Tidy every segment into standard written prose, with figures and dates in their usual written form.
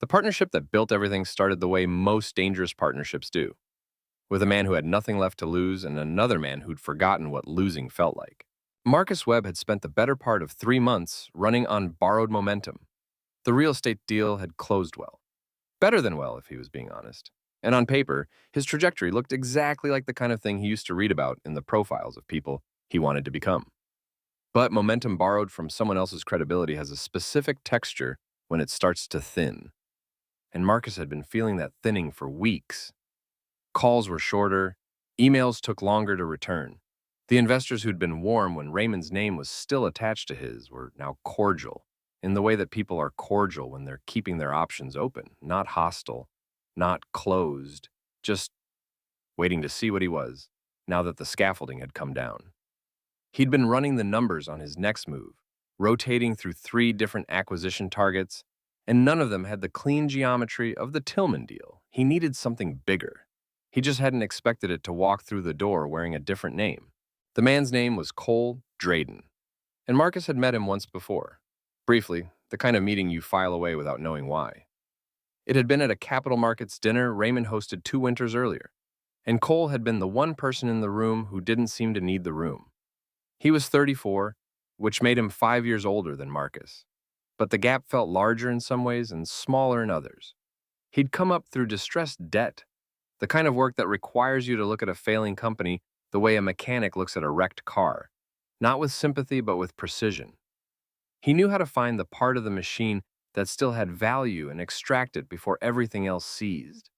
The partnership that built everything started the way most dangerous partnerships do, with a man who had nothing left to lose and another man who'd forgotten what losing felt like. Marcus Webb had spent the better part of 3 months running on borrowed momentum. The real estate deal had closed well. Better than well, if he was being honest. And on paper, his trajectory looked exactly like the kind of thing he used to read about in the profiles of people he wanted to become. But momentum borrowed from someone else's credibility has a specific texture when it starts to thin. And Marcus had been feeling that thinning for weeks. Calls were shorter, emails took longer to return. The investors who'd been warm when Raymond's name was still attached to his were now cordial, in the way that people are cordial when they're keeping their options open, not hostile, not closed, just waiting to see what he was, now that the scaffolding had come down. He'd been running the numbers on his next move, rotating through 3 different acquisition targets, and none of them had the clean geometry of the Tillman deal. He needed something bigger. He just hadn't expected it to walk through the door wearing a different name. The man's name was Cole Drayden, and Marcus had met him once before. Briefly, the kind of meeting you file away without knowing why. It had been at a capital markets dinner Raymond hosted 2 winters earlier, and Cole had been the one person in the room who didn't seem to need the room. He was 34, which made him 5 years older than Marcus, but the gap felt larger in some ways and smaller in others. He'd come up through distressed debt, the kind of work that requires you to look at a failing company the way a mechanic looks at a wrecked car, not with sympathy but with precision. He knew how to find the part of the machine that still had value and extract it before everything else seized.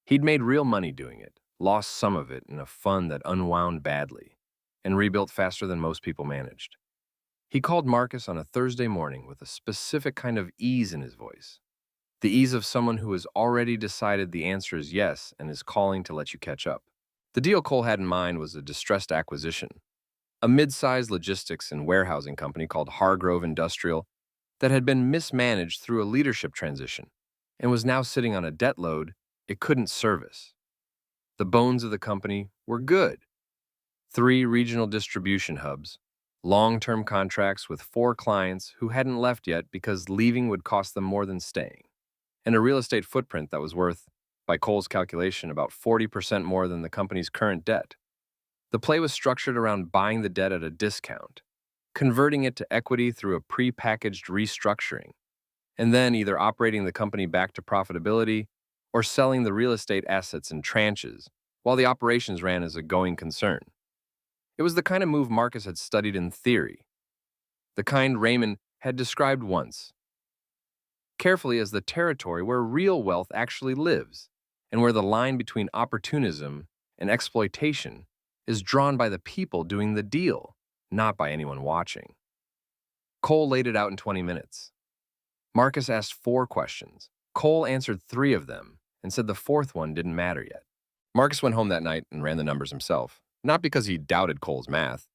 He'd made real money doing it, lost some of it in a fund that unwound badly, and rebuilt faster than most people managed. He called Marcus on a Thursday morning with a specific kind of ease in his voice. The ease of someone who has already decided the answer is yes and is calling to let you catch up. The deal Cole had in mind was a distressed acquisition, a mid-sized logistics and warehousing company called Hargrove Industrial that had been mismanaged through a leadership transition and was now sitting on a debt load it couldn't service. The bones of the company were good. 3 regional distribution hubs, long-term contracts with 4 clients who hadn't left yet because leaving would cost them more than staying, and a real estate footprint that was worth, by Cole's calculation, about 40% more than the company's current debt. The play was structured around buying the debt at a discount, converting it to equity through a pre-packaged restructuring, and then either operating the company back to profitability or selling the real estate assets in tranches while the operations ran as a going concern. It was the kind of move Marcus had studied in theory, the kind Raymond had described once, carefully as the territory where real wealth actually lives, and where the line between opportunism and exploitation is drawn by the people doing the deal, not by anyone watching. Cole laid it out in 20 minutes. Marcus asked 4 questions. Cole answered 3 of them and said the 4th one didn't matter yet. Marcus went home that night and ran the numbers himself, not because he doubted Cole's math.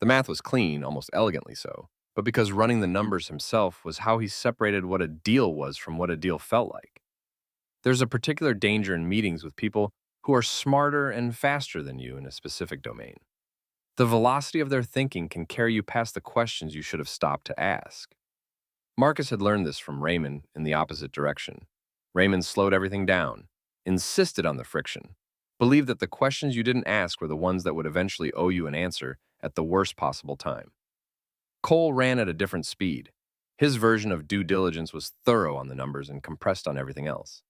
The math was clean, almost elegantly so, but because running the numbers himself was how he separated what a deal was from what a deal felt like. There's a particular danger in meetings with people who are smarter and faster than you in a specific domain. The velocity of their thinking can carry you past the questions you should have stopped to ask. Marcus had learned this from Raymond in the opposite direction. Raymond slowed everything down, insisted on the friction, believed that the questions you didn't ask were the ones that would eventually owe you an answer at the worst possible time. Cole ran at a different speed. His version of due diligence was thorough on the numbers and compressed on everything else.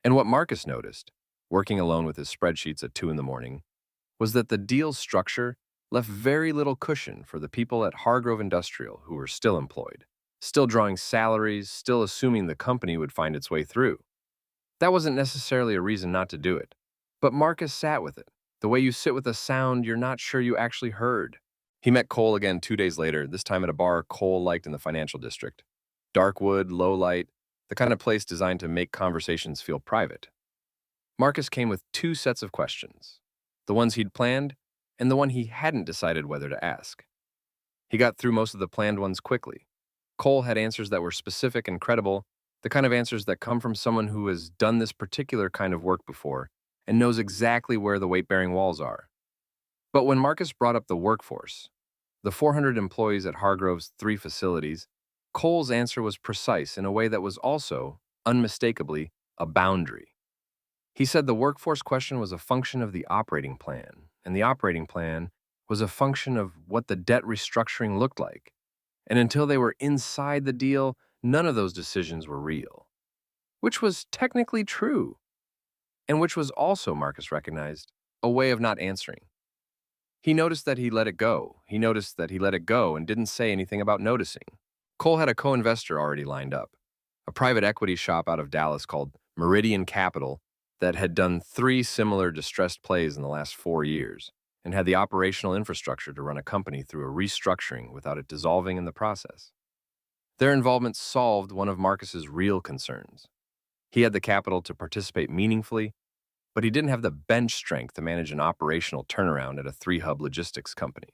And what Marcus noticed, working alone with his spreadsheets at 2 in the morning, was that the deal's structure left very little cushion for the people at Hargrove Industrial who were still employed, still drawing salaries, still assuming the company would find its way through. That wasn't necessarily a reason not to do it, but Marcus sat with it, the way you sit with a sound you're not sure you actually heard. He met Cole again 2 days later, this time at a bar Cole liked in the financial district. Dark wood, low light, the kind of place designed to make conversations feel private. Marcus came with 2 sets of questions, the ones he'd planned and the one he hadn't decided whether to ask. He got through most of the planned ones quickly. Cole had answers that were specific and credible, the kind of answers that come from someone who has done this particular kind of work before and knows exactly where the weight-bearing walls are. But when Marcus brought up the workforce, the 400 employees at Hargrove's 3 facilities, Cole's answer was precise in a way that was also unmistakably a boundary. He said the workforce question was a function of the operating plan, and the operating plan was a function of what the debt restructuring looked like. And until they were inside the deal, none of those decisions were real. Which was technically true, and which was also, Marcus recognized, a way of not answering. He noticed that he let it go. He noticed that he let it go and didn't say anything about noticing. Cole had a co-investor already lined up, a private equity shop out of Dallas called Meridian Capital that had done 3 similar distressed plays in the last 4 years and had the operational infrastructure to run a company through a restructuring without it dissolving in the process. Their involvement solved one of Marcus's real concerns. He had the capital to participate meaningfully, but he didn't have the bench strength to manage an operational turnaround at a 3-hub logistics company.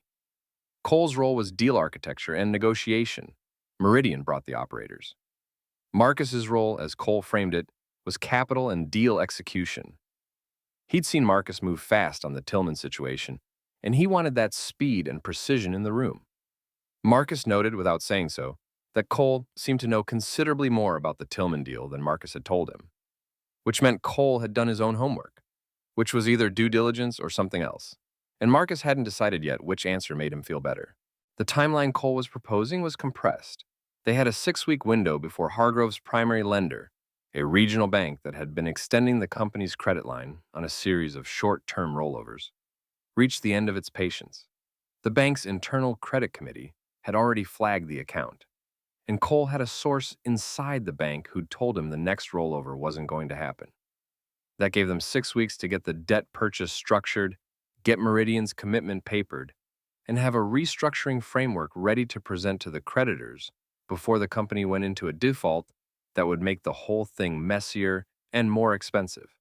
Cole's role was deal architecture and negotiation. Meridian brought the operators. Marcus's role, as Cole framed it, was capital and deal execution. He'd seen Marcus move fast on the Tillman situation, and he wanted that speed and precision in the room. Marcus noted, without saying so, that Cole seemed to know considerably more about the Tillman deal than Marcus had told him, which meant Cole had done his own homework, which was either due diligence or something else. And Marcus hadn't decided yet which answer made him feel better. The timeline Cole was proposing was compressed. They had a 6-week window before Hargrove's primary lender, a regional bank that had been extending the company's credit line on a series of short-term rollovers, reached the end of its patience. The bank's internal credit committee had already flagged the account, and Cole had a source inside the bank who'd told him the next rollover wasn't going to happen. That gave them 6 weeks to get the debt purchase structured, get Meridian's commitment papered, and have a restructuring framework ready to present to the creditors before the company went into a default that would make the whole thing messier and more expensive.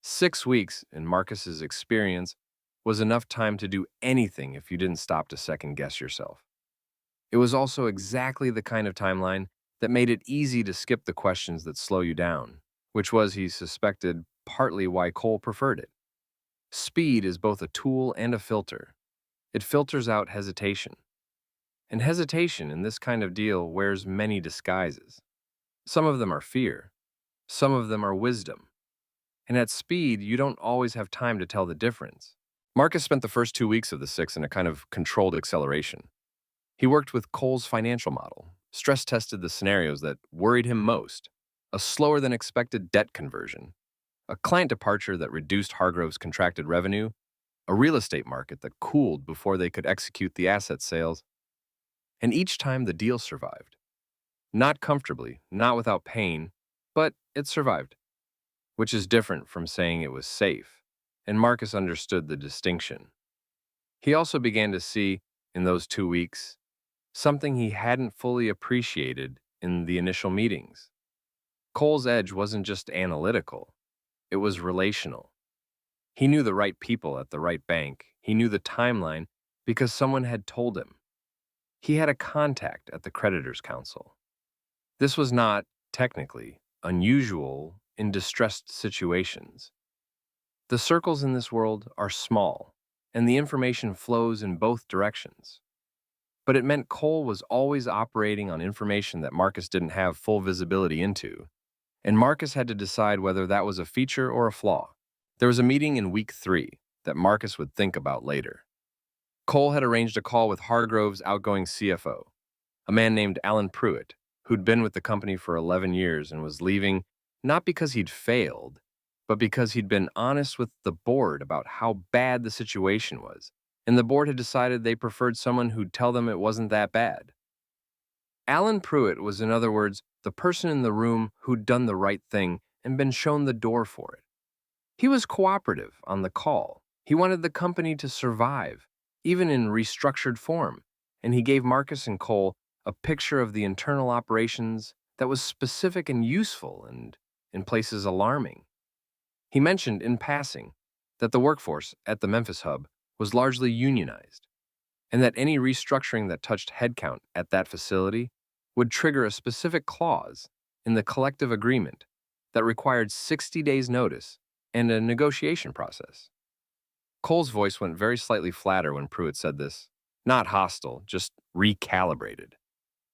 6 weeks, in Marcus's experience, was enough time to do anything if you didn't stop to second-guess yourself. It was also exactly the kind of timeline that made it easy to skip the questions that slow you down, which was, he suspected, partly why Cole preferred it. Speed is both a tool and a filter. It filters out hesitation. And hesitation in this kind of deal wears many disguises. Some of them are fear. Some of them are wisdom. And at speed, you don't always have time to tell the difference. Marcus spent the first 2 weeks of the 6 in a kind of controlled acceleration. He worked with Cole's financial model, stress-tested the scenarios that worried him most, a slower-than-expected debt conversion, a client departure that reduced Hargrove's contracted revenue, a real estate market that cooled before they could execute the asset sales. And each time the deal survived. Not comfortably, not without pain, but it survived, which is different from saying it was safe, and Marcus understood the distinction. He also began to see, in those 2 weeks, something he hadn't fully appreciated in the initial meetings. Cole's edge wasn't just analytical, it was relational. He knew the right people at the right bank. He knew the timeline because someone had told him. He had a contact at the Creditors' Council. This was not, technically, unusual in distressed situations. The circles in this world are small, and the information flows in both directions. But it meant Cole was always operating on information that Marcus didn't have full visibility into, and Marcus had to decide whether that was a feature or a flaw. There was a meeting in week 3 that Marcus would think about later. Cole had arranged a call with Hargrove's outgoing CFO, a man named Alan Pruitt, who'd been with the company for 11 years and was leaving not because he'd failed, but because he'd been honest with the board about how bad the situation was, and the board had decided they preferred someone who'd tell them it wasn't that bad. Alan Pruitt was, in other words, the person in the room who'd done the right thing and been shown the door for it. He was cooperative on the call. He wanted the company to survive, even in restructured form, and he gave Marcus and Cole a picture of the internal operations that was specific and useful and, in places, alarming. He mentioned, in passing, that the workforce at the Memphis hub was largely unionized, and that any restructuring that touched headcount at that facility would trigger a specific clause in the collective agreement that required 60 days' notice and a negotiation process. Cole's voice went very slightly flatter when Pruitt said this, not hostile, just recalibrated,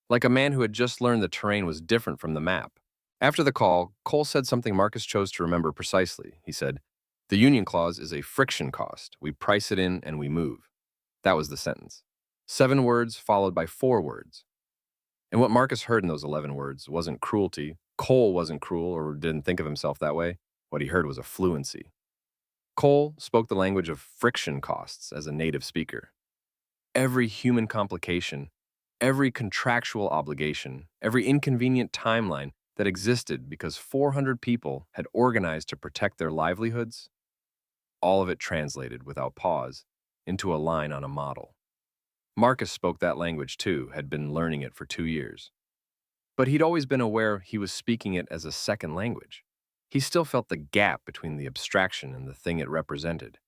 like a man who had just learned the terrain was different from the map. After the call, Cole said something Marcus chose to remember precisely. He said, "The union clause is a friction cost. We price it in and we move." That was the sentence. 7 words followed by 4 words. And what Marcus heard in those 11 words wasn't cruelty. Cole wasn't cruel or didn't think of himself that way. What he heard was a fluency. Cole spoke the language of friction costs as a native speaker. Every human complication, every contractual obligation, every inconvenient timeline that existed because 400 people had organized to protect their livelihoods, all of it translated without pause into a line on a model. Marcus spoke that language too, had been learning it for 2 years. But he'd always been aware he was speaking it as a second language. He still felt the gap between the abstraction and the thing it represented.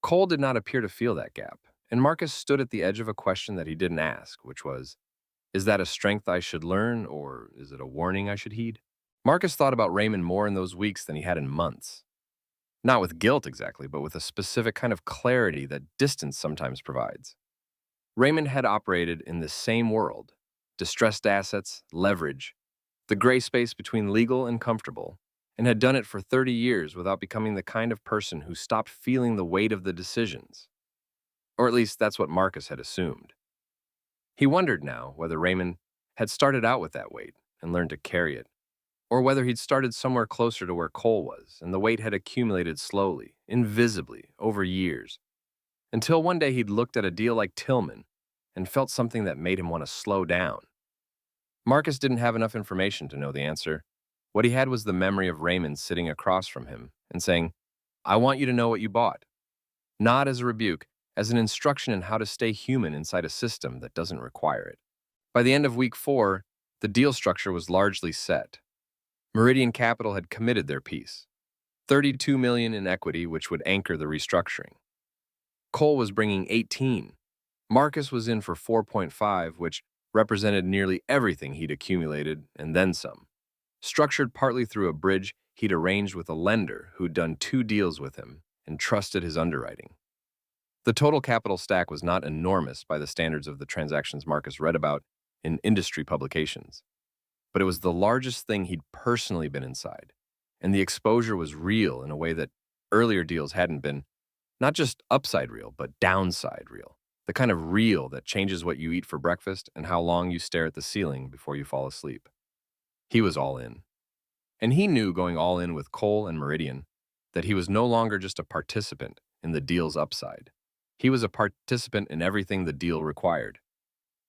Cole did not appear to feel that gap, and Marcus stood at the edge of a question that he didn't ask, which was, is that a strength I should learn, or is it a warning I should heed? Marcus thought about Raymond more in those weeks than he had in months. Not with guilt exactly, but with a specific kind of clarity that distance sometimes provides. Raymond had operated in the same world, distressed assets, leverage, the gray space between legal and comfortable, and had done it for 30 years without becoming the kind of person who stopped feeling the weight of the decisions. Or at least that's what Marcus had assumed. He wondered now whether Raymond had started out with that weight and learned to carry it, or whether he'd started somewhere closer to where Cole was, and the weight had accumulated slowly, invisibly, over years, until one day he'd looked at a deal like Tillman and felt something that made him want to slow down. Marcus didn't have enough information to know the answer. What he had was the memory of Raymond sitting across from him and saying, "I want you to know what you bought." Not as a rebuke, as an instruction in how to stay human inside a system that doesn't require it. By the end of week 4, the deal structure was largely set. Meridian Capital had committed their piece, $32 million in equity, which would anchor the restructuring. Cole was bringing 18. Marcus was in for 4.5, which represented nearly everything he'd accumulated and then some, structured partly through a bridge he'd arranged with a lender who'd done 2 deals with him and trusted his underwriting. The total capital stack was not enormous by the standards of the transactions Marcus read about in industry publications, but it was the largest thing he'd personally been inside, and the exposure was real in a way that earlier deals hadn't been, not just upside real, but downside real, the kind of real that changes what you eat for breakfast and how long you stare at the ceiling before you fall asleep. He was all in. And he knew going all in with Cole and Meridian that he was no longer just a participant in the deal's upside. He was a participant in everything the deal required.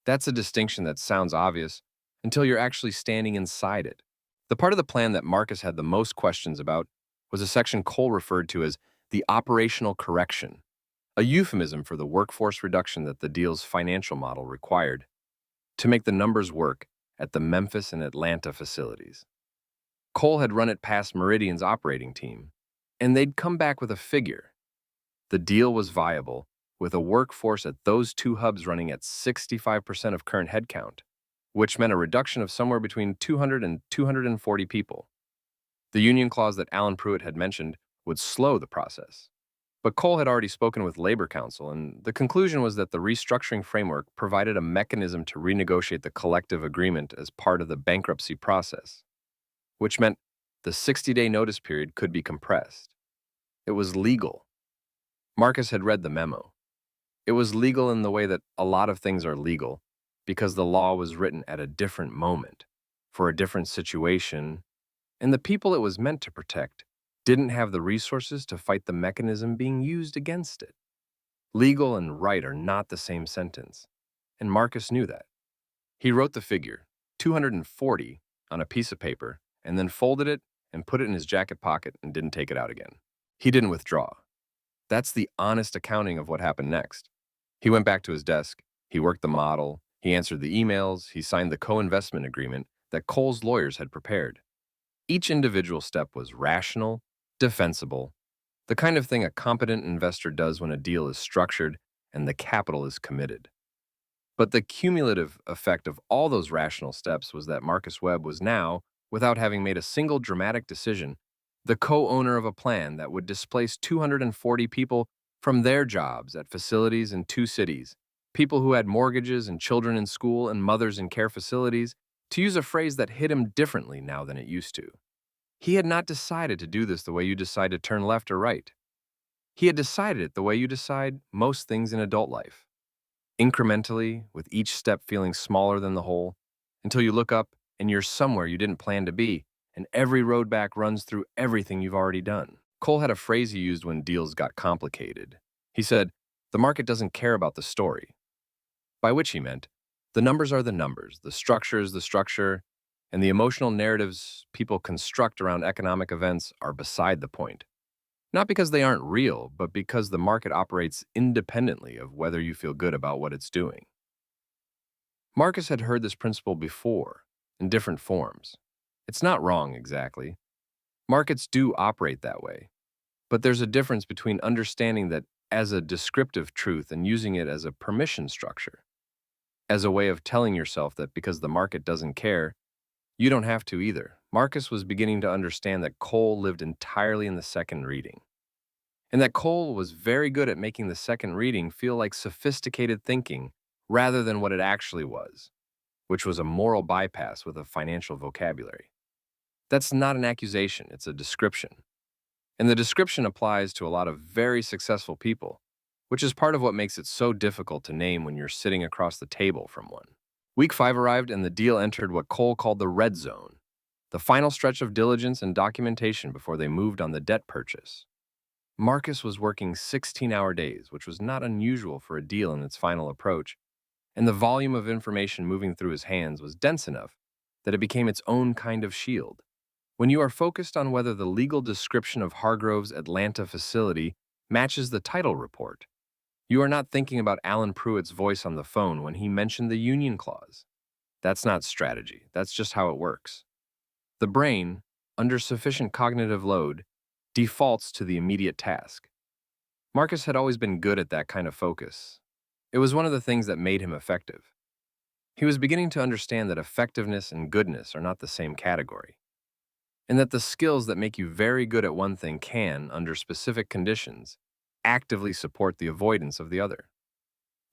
That's a distinction that sounds obvious until you're actually standing inside it. The part of the plan that Marcus had the most questions about was a section Cole referred to as the operational correction, a euphemism for the workforce reduction that the deal's financial model required to make the numbers work at the Memphis and Atlanta facilities. Cole had run it past Meridian's operating team, and they'd come back with a figure. The deal was viable, with a workforce at those 2 hubs running at 65% of current headcount, which meant a reduction of somewhere between 200 and 240 people. The union clause that Alan Pruitt had mentioned would slow the process. But Cole had already spoken with Labor Council, and the conclusion was that the restructuring framework provided a mechanism to renegotiate the collective agreement as part of the bankruptcy process, which meant the 60-day notice period could be compressed. It was legal. Marcus had read the memo. It was legal in the way that a lot of things are legal, because the law was written at a different moment, for a different situation, and the people it was meant to protect didn't have the resources to fight the mechanism being used against it. Legal and right are not the same sentence, and Marcus knew that. He wrote the figure, 240, on a piece of paper, and then folded it and put it in his jacket pocket and didn't take it out again. He didn't withdraw. That's the honest accounting of what happened next. He went back to his desk, he worked the model, he answered the emails, he signed the co-investment agreement that Cole's lawyers had prepared. Each individual step was rational, defensible, the kind of thing a competent investor does when a deal is structured and the capital is committed. But the cumulative effect of all those rational steps was that Marcus Webb was now, without having made a single dramatic decision, the co-owner of a plan that would displace 240 people from their jobs at facilities in 2 cities, people who had mortgages and children in school and mothers in care facilities, To use a phrase that hit him differently now than it used to. He had not decided to do this the way you decide to turn left or right. He had decided it the way you decide most things in adult life. Incrementally, with each step feeling smaller than the whole, until you look up and you're somewhere you didn't plan to be, and every road back runs through everything you've already done. Cole had a phrase he used when deals got complicated. He said, "The market doesn't care about the story." By which he meant, the numbers are the numbers, the structure is the structure, and the emotional narratives people construct around economic events are beside the point. Not because they aren't real, but because the market operates independently of whether you feel good about what it's doing. Marcus had heard this principle before, in different forms. It's not wrong, exactly. Markets do operate that way. But there's a difference between understanding that as a descriptive truth and using it as a permission structure, as a way of telling yourself that because the market doesn't care, you don't have to either. Marcus was beginning to understand that Cole lived entirely in the second reading, and that Cole was very good at making the second reading feel like sophisticated thinking rather than what it actually was, which was a moral bypass with a financial vocabulary. That's not an accusation, it's a description. And the description applies to a lot of very successful people, which is part of what makes it so difficult to name when you're sitting across the table from one. Week 5 arrived and the deal entered what Cole called the red zone, the final stretch of diligence and documentation before they moved on the debt purchase. Marcus was working 16-hour days, which was not unusual for a deal in its final approach, and the volume of information moving through his hands was dense enough that it became its own kind of shield. When you are focused on whether the legal description of Hargrove's Atlanta facility matches the title report, you are not thinking about Alan Pruitt's voice on the phone when he mentioned the union clause. That's not strategy, that's just how it works. The brain, under sufficient cognitive load, defaults to the immediate task. Marcus had always been good at that kind of focus. It was one of the things that made him effective. He was beginning to understand that effectiveness and goodness are not the same category, and that the skills that make you very good at one thing can, under specific conditions, actively support the avoidance of the other.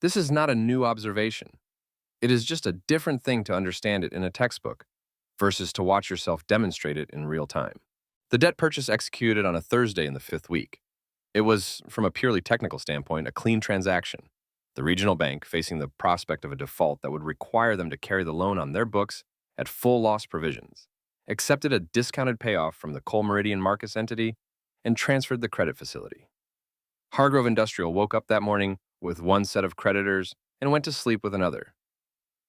This is not a new observation. It is just a different thing to understand it in a textbook versus to watch yourself demonstrate it in real time. The debt purchase executed on a Thursday in the 5th week. It was, from a purely technical standpoint, a clean transaction. The regional bank, facing the prospect of a default that would require them to carry the loan on their books at full loss provisions, accepted a discounted payoff from the Cole Meridian Marcus entity and transferred the credit facility. Hargrove Industrial woke up that morning with one set of creditors and went to sleep with another.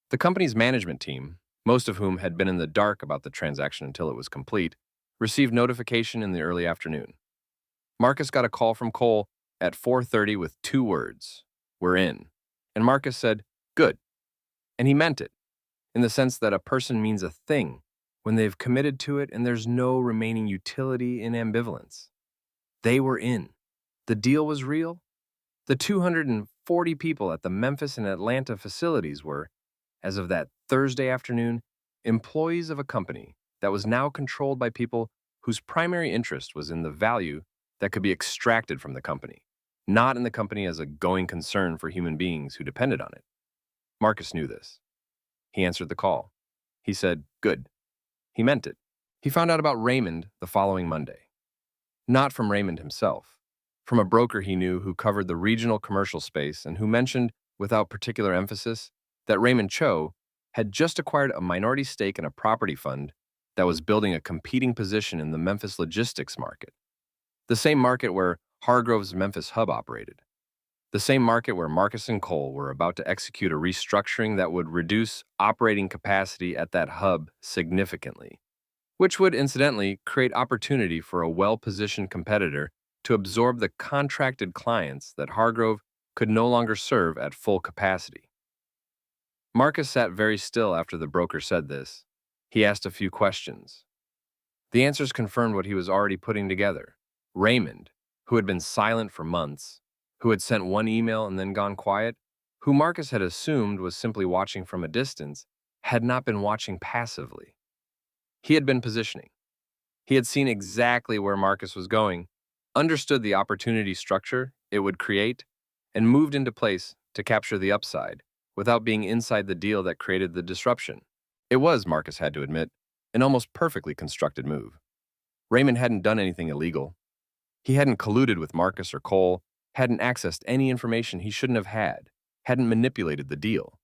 The company's management team, most of whom had been in the dark about the transaction until it was complete, received notification in the early afternoon. Marcus got a call from Cole at 4:30 with 2 words, "We're in." And Marcus said, "Good." And he meant it, in the sense that a person means a thing when they've committed to it and there's no remaining utility in ambivalence. They were in. The deal was real. The 240 people at the Memphis and Atlanta facilities were, as of that Thursday afternoon, employees of a company that was now controlled by people whose primary interest was in the value that could be extracted from the company, not in the company as a going concern for human beings who depended on it. Marcus knew this. He answered the call. He said, "Good." He meant it. He found out about Raymond the following Monday. Not from Raymond himself, from a broker he knew who covered the regional commercial space and who mentioned, without particular emphasis, that Raymond Cho had just acquired a minority stake in a property fund that was building a competing position in the Memphis logistics market, the same market where Hargrove's Memphis hub operated, the same market where Marcus and Cole were about to execute a restructuring that would reduce operating capacity at that hub significantly, which would incidentally create opportunity for a well-positioned competitor to absorb the contracted clients that Hargrove could no longer serve at full capacity. Marcus sat very still after the broker said this. He asked a few questions. The answers confirmed what he was already putting together. Raymond, who had been silent for months, who had sent one email and then gone quiet, who Marcus had assumed was simply watching from a distance, had not been watching passively. He had been positioning. He had seen exactly where Marcus was going, understood the opportunity structure it would create, and moved into place to capture the upside without being inside the deal that created the disruption. It was, Marcus had to admit, an almost perfectly constructed move. Raymond hadn't done anything illegal. He hadn't colluded with Marcus or Cole, hadn't accessed any information he shouldn't have had, hadn't manipulated the deal.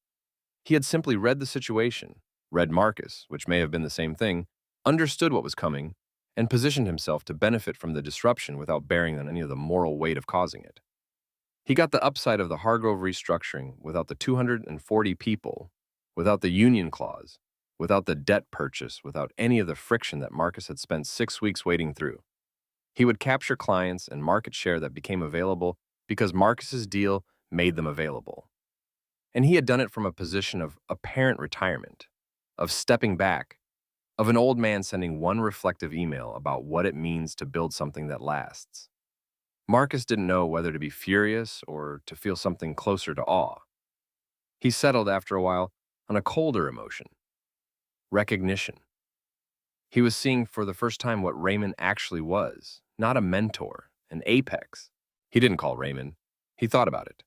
He had simply read the situation, read Marcus, which may have been the same thing, understood what was coming, and positioned himself to benefit from the disruption without bearing on any of the moral weight of causing it. He got the upside of the Hargrove restructuring without the 240 people, without the union clause, without the debt purchase, without any of the friction that Marcus had spent 6 weeks wading through. He would capture clients and market share that became available because Marcus's deal made them available. And he had done it from a position of apparent retirement, of stepping back, of an old man sending one reflective email about what it means to build something that lasts. Marcus didn't know whether to be furious or to feel something closer to awe. He settled after a while on a colder emotion, recognition. He was seeing for the first time what Raymond actually was, not a mentor, an apex. He didn't call Raymond. He thought about it,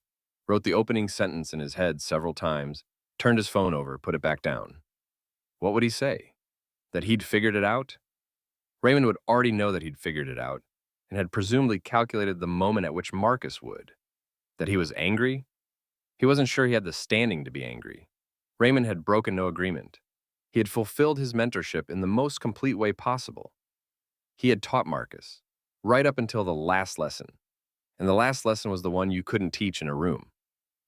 wrote the opening sentence in his head several times, turned his phone over, put it back down. What would he say? That he'd figured it out? Raymond would already know that he'd figured it out and had presumably calculated the moment at which Marcus would. That he was angry? He wasn't sure he had the standing to be angry. Raymond had broken no agreement. He had fulfilled his mentorship in the most complete way possible. He had taught Marcus, right up until the last lesson. And the last lesson was the one you couldn't teach in a room.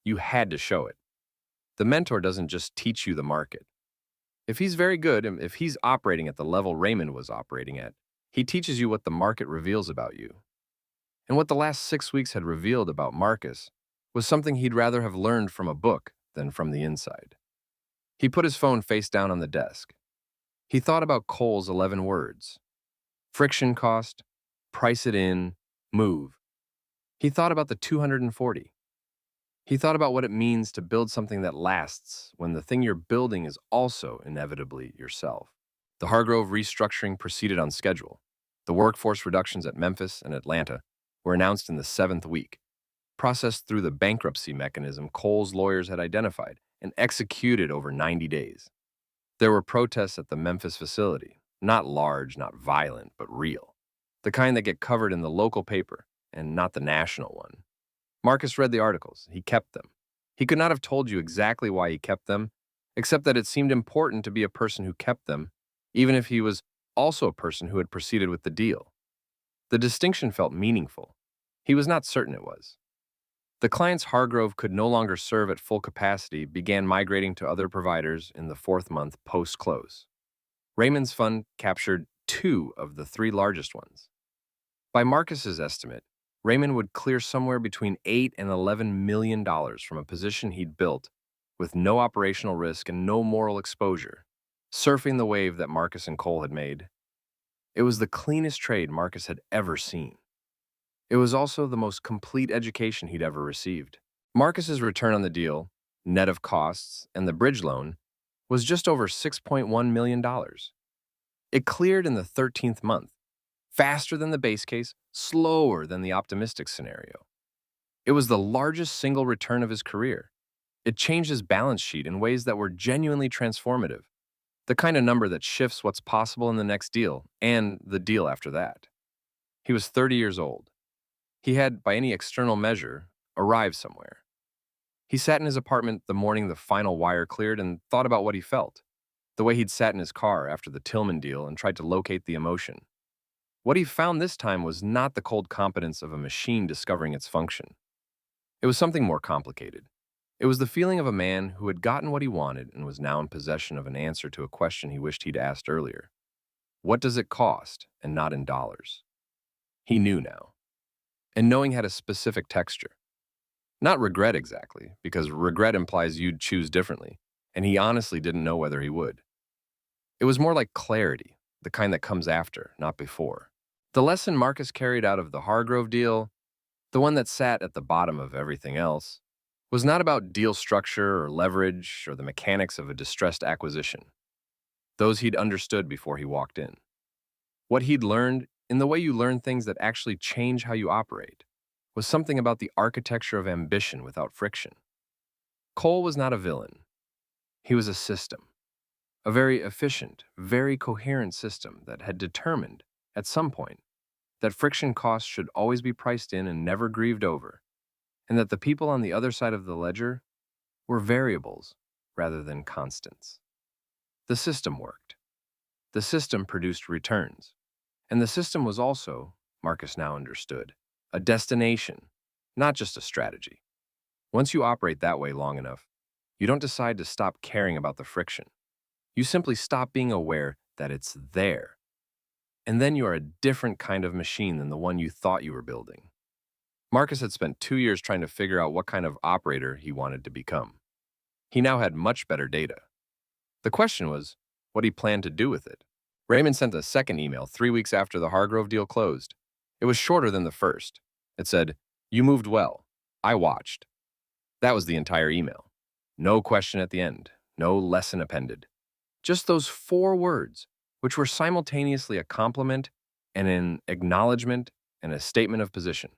You had to show it. The mentor doesn't just teach you the market. If he's very good, and if he's operating at the level Raymond was operating at, he teaches you what the market reveals about you. And what the last 6 weeks had revealed about Marcus was something he'd rather have learned from a book than from the inside. He put his phone face down on the desk. He thought about Cole's 11 words. Friction cost, price it in, move. He thought about the 240. He thought about what it means to build something that lasts when the thing you're building is also inevitably yourself. The Hargrove restructuring proceeded on schedule. The workforce reductions at Memphis and Atlanta were announced in the 7th week, processed through the bankruptcy mechanism Cole's lawyers had identified, and executed over 90 days. There were protests at the Memphis facility, not large, not violent, but real. The kind that get covered in the local paper, and not the national one. Marcus read the articles. He kept them. He could not have told you exactly why he kept them, except that it seemed important to be a person who kept them, even if he was also a person who had proceeded with the deal. The distinction felt meaningful. He was not certain it was. The clients Hargrove could no longer serve at full capacity began migrating to other providers in the 4th month post-close. Raymond's fund captured 2 of the 3 largest ones. By Marcus's estimate, Raymond would clear somewhere between $8 and $11 million from a position he'd built with no operational risk and no moral exposure, surfing the wave that Marcus and Cole had made. It was the cleanest trade Marcus had ever seen. It was also the most complete education he'd ever received. Marcus's return on the deal, net of costs, and the bridge loan was just over $6.1 million. It cleared in the 13th month, faster than the base case, slower than the optimistic scenario. It was the largest single return of his career. It changed his balance sheet in ways that were genuinely transformative, the kind of number that shifts what's possible in the next deal and the deal after that. He was 30 years old. He had, by any external measure, arrived somewhere. He sat in his apartment the morning the final wire cleared and thought about what he felt, the way he'd sat in his car after the Tillman deal and tried to locate the emotion. What he found this time was not the cold competence of a machine discovering its function. It was something more complicated. It was the feeling of a man who had gotten what he wanted and was now in possession of an answer to a question he wished he'd asked earlier. What does it cost, and not in dollars? He knew now. And knowing had a specific texture. Not regret exactly, because regret implies you'd choose differently, and he honestly didn't know whether he would. It was more like clarity, the kind that comes after, not before. The lesson Marcus carried out of the Hargrove deal, the one that sat at the bottom of everything else, was not about deal structure or leverage or the mechanics of a distressed acquisition. Those he'd understood before he walked in. What he'd learned, in the way you learn things that actually change how you operate, was something about the architecture of ambition without friction. Cole was not a villain. He was a system A very efficient, very coherent system that had determined, at some point, that friction costs should always be priced in and never grieved over, and that the people on the other side of the ledger were variables rather than constants. The system worked. The system produced returns. And the system was also, Marcus now understood, a destination, not just a strategy. Once you operate that way long enough, you don't decide to stop caring about the friction. You simply stop being aware that it's there. And then you are a different kind of machine than the one you thought you were building. Marcus had spent 2 years trying to figure out what kind of operator he wanted to become. He now had much better data. The question was what he planned to do with it. Raymond sent a second email 3 weeks after the Hargrove deal closed. It was shorter than the first. It said, "You moved well. I watched." That was the entire email. No question at the end, no lesson appended. Just those 4 words, which were simultaneously a compliment and an acknowledgement and a statement of position.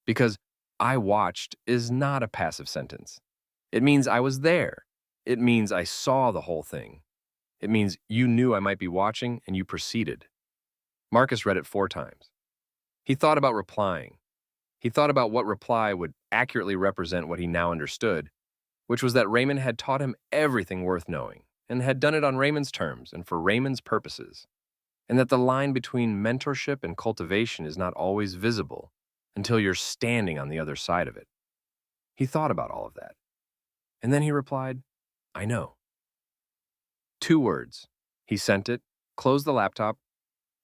Because "I watched" is not a passive sentence. It means I was there. It means I saw the whole thing. It means you knew I might be watching and you proceeded. Marcus read it 4 times. He thought about replying. He thought about what reply would accurately represent what he now understood, which was that Raymond had taught him everything worth knowing and had done it on Raymond's terms and for Raymond's purposes, and that the line between mentorship and cultivation is not always visible until you're standing on the other side of it. He thought about all of that. And then he replied, "I know." 2 words. He sent it, closed the laptop,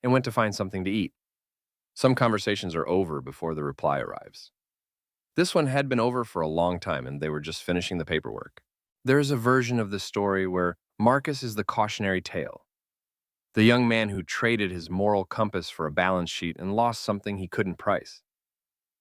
and went to find something to eat. Some conversations are over before the reply arrives. This one had been over for a long time, and they were just finishing the paperwork. There is a version of this story where Marcus is the cautionary tale, the young man who traded his moral compass for a balance sheet and lost something he couldn't price.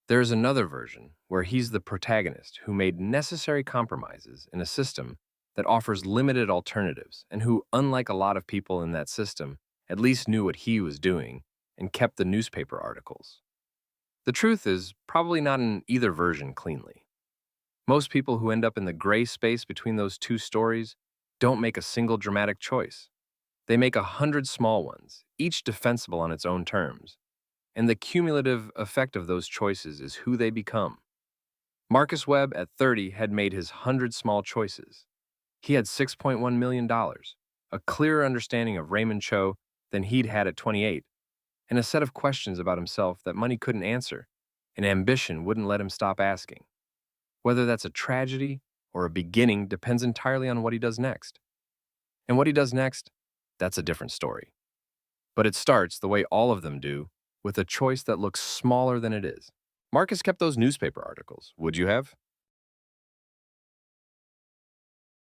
There is another version where he's the protagonist who made necessary compromises in a system that offers limited alternatives and who, unlike a lot of people in that system, at least knew what he was doing and kept the newspaper articles. The truth is probably not in either version cleanly. Most people who end up in the gray space between those 2 stories don't make a single dramatic choice. They make 100 small ones, each defensible on its own terms. And the cumulative effect of those choices is who they become. Marcus Webb, at 30, had made his 100 small choices. He had $6.1 million, a clearer understanding of Raymond Cho than he'd had at 28, and a set of questions about himself that money couldn't answer, and ambition wouldn't let him stop asking. Whether that's a tragedy or a beginning depends entirely on what he does next. And what he does next, that's a different story. But it starts, the way all of them do, with a choice that looks smaller than it is. Marcus kept those newspaper articles. Would you have?